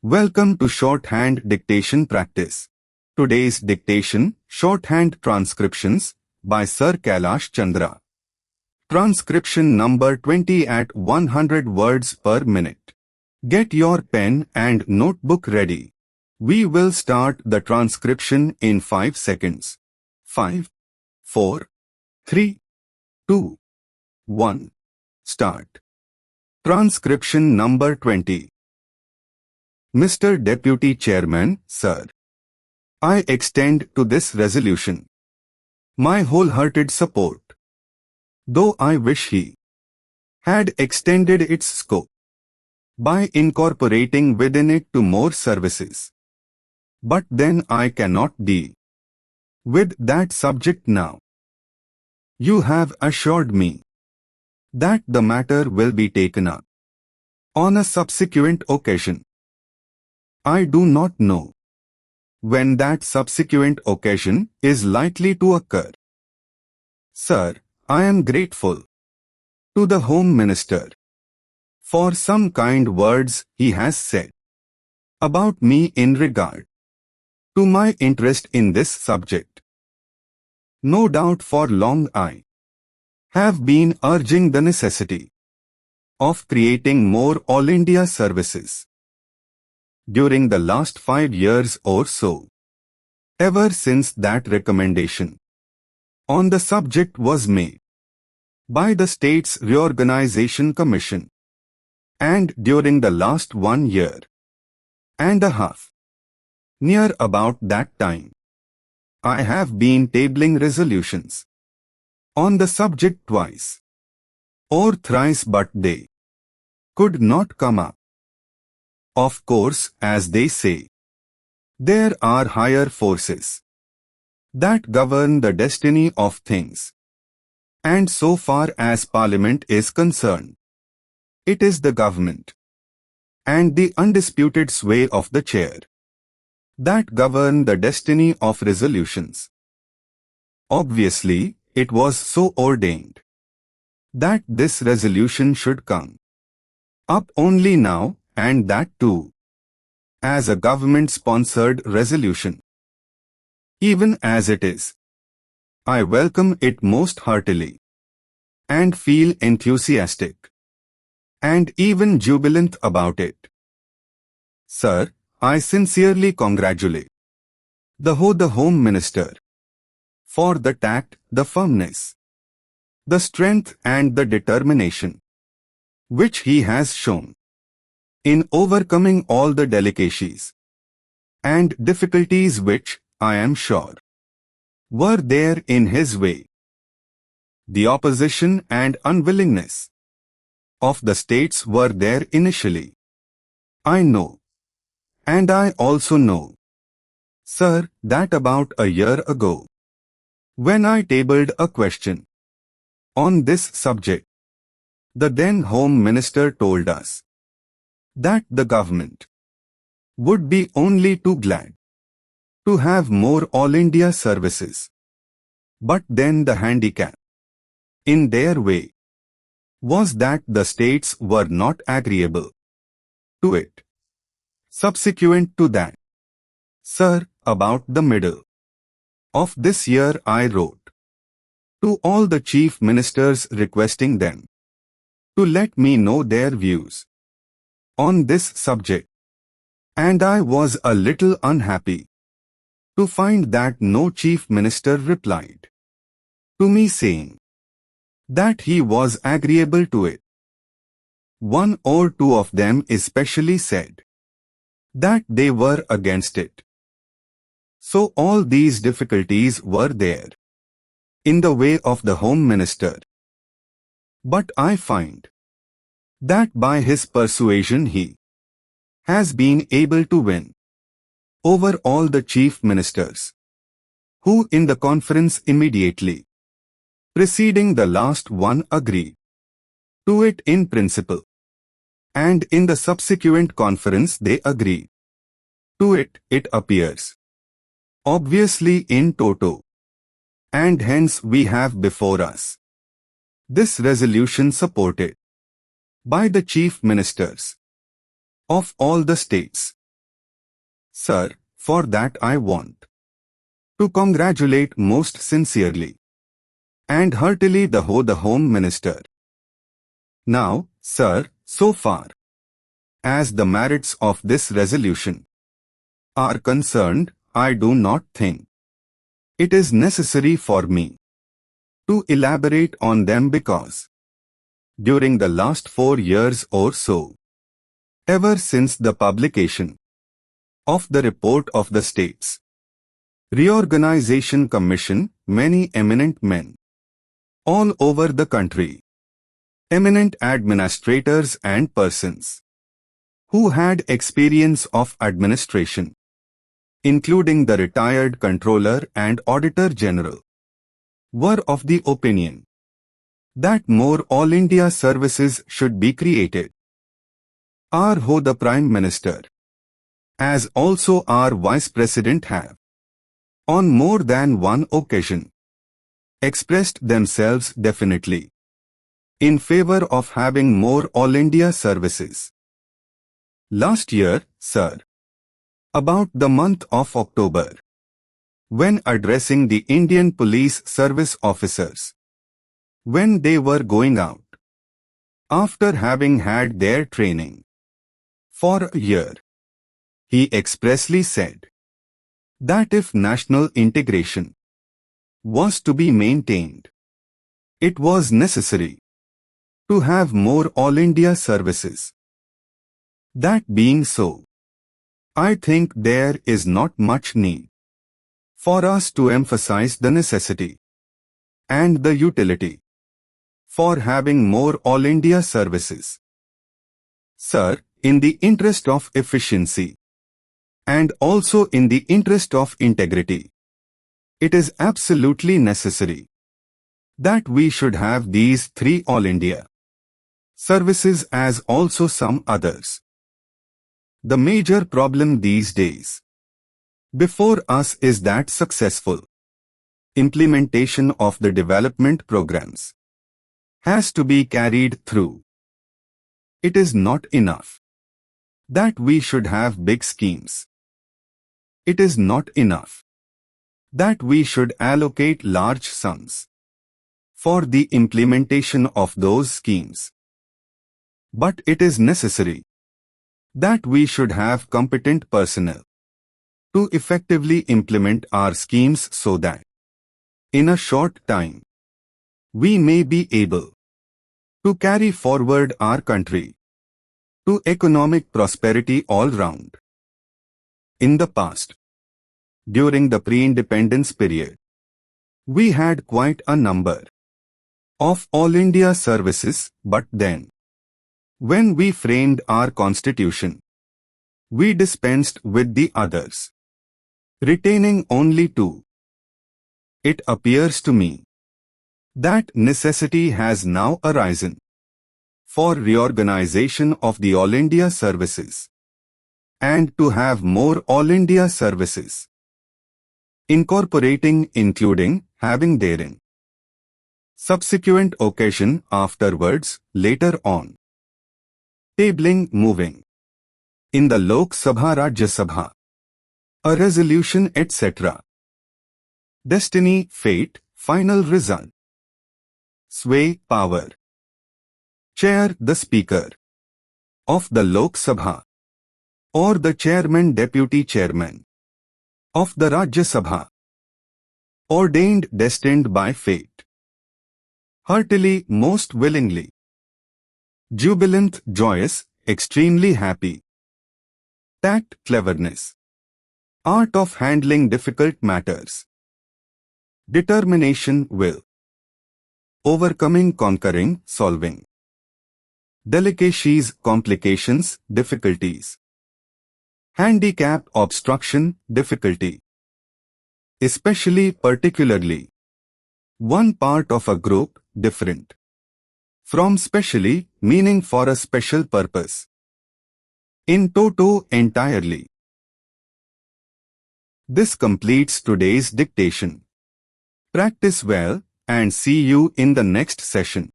Welcome to Shorthand Dictation Practice. Today's dictation, Shorthand Transcriptions, by Sir Kailash Chandra. Transcription number 20 at 100 words per minute. Get your pen and notebook ready. We will start the transcription in 5 seconds. 5, 4, 3, 2, 1. Start. Transcription number 20. Mr. Deputy Chairman, Sir, I extend to this resolution my wholehearted support, though I wish he had extended its scope by incorporating within it to more services. But then I cannot deal with that subject now. You have assured me that the matter will be taken up on a subsequent occasion. I do not know when that subsequent occasion is likely to occur. Sir, I am grateful to the Home Minister for some kind words he has said about me in regard to my interest in this subject. No doubt for long I have been urging the necessity of creating more All India services during the last 5 years or so, ever since that recommendation on the subject was made by the States Reorganization Commission, and during the last 1 year and a half, near about that time, I have been tabling resolutions on the subject twice or thrice, but they could not come up. Of course, as they say, there are higher forces that govern the destiny of things. And so far as Parliament is concerned, it is the government and the undisputed sway of the chair that govern the destiny of resolutions. Obviously, it was so ordained that this resolution should come up only now, and that too as a government-sponsored resolution. Even as it is, I welcome it most heartily and feel enthusiastic and even jubilant about it. Sir, I sincerely congratulate the Home Minister for the tact, the firmness, the strength and the determination which he has shown in overcoming all the delicacies and difficulties which, I am sure, were there in his way. The opposition and unwillingness of the states were there initially. I know, and I also know, sir, that about a year ago, when I tabled a question on this subject, the then Home Minister told us that the government would be only too glad to have more All India services. But then the handicap in their way was that the states were not agreeable to it. Subsequent to that, sir, about the middle of this year I wrote to all the chief ministers requesting them to let me know their views on this subject, and I was a little unhappy to find that no chief minister replied to me saying that he was agreeable to it. One or two of them especially said that they were against it. So all these difficulties were there in the way of the Home Minister. But I find that by his persuasion he has been able to win over all the chief ministers, who in the conference immediately preceding the last one agreed to it in principle, and in the subsequent conference they agreed to it, it appears, obviously in toto, and hence we have before us this resolution supported by the chief ministers of all the states, Sir, for that I want to congratulate most sincerely and heartily the Home Minister. Now, sir, so far as the merits of this resolution are concerned, I do not think it is necessary for me to elaborate on them because during the last 4 years or so, ever since the publication of the report of the States Reorganization Commission, many eminent men all over the country, eminent administrators and persons who had experience of administration, including the retired Controller and Auditor General, were of the opinion that more All India services should be created. Our the Prime Minister, as also our Vice President have, on more than one occasion, expressed themselves definitely in favor of having more All India services. Last year, sir, about the month of October, when addressing the Indian Police Service officers, when they were going out, after having had their training for a year, he expressly said that if national integration was to be maintained, it was necessary to have more All India services. That being so, I think there is not much need for us to emphasize the necessity and the utility for having more All India services. Sir, in the interest of efficiency and also in the interest of integrity, it is absolutely necessary that we should have these 3 All India services as also some others. The major problem these days before us is that successful implementation of the development programs has to be carried through. It is not enough that we should have big schemes. It is not enough that we should allocate large sums for the implementation of those schemes. But it is necessary that we should have competent personnel to effectively implement our schemes so that in a short time we may be able to carry forward our country to economic prosperity all round. In the past, during the pre-independence period, we had quite a number of All India services, but then, when we framed our constitution, we dispensed with the others, retaining only 2. It appears to me that necessity has now arisen for reorganization of the All India services and to have more All India services, including having therein subsequent occasion afterwards, later on, tabling moving in the Lok Sabha, Rajya Sabha, a resolution etc. Destiny, fate, final result. Sway, power. Chair, the Speaker of the Lok Sabha or the Chairman, Deputy Chairman of the Rajya Sabha, ordained, destined by fate. Heartily, most willingly. Jubilant, joyous, extremely happy. Tact, cleverness. Art of handling difficult matters. Determination, will. Overcoming, conquering, solving. Delicacies, complications, difficulties. Handicap, obstruction, difficulty. Especially, particularly. One part of a group, different. From specially, meaning for a special purpose. In toto, entirely. This completes today's dictation. Practice well and see you in the next session.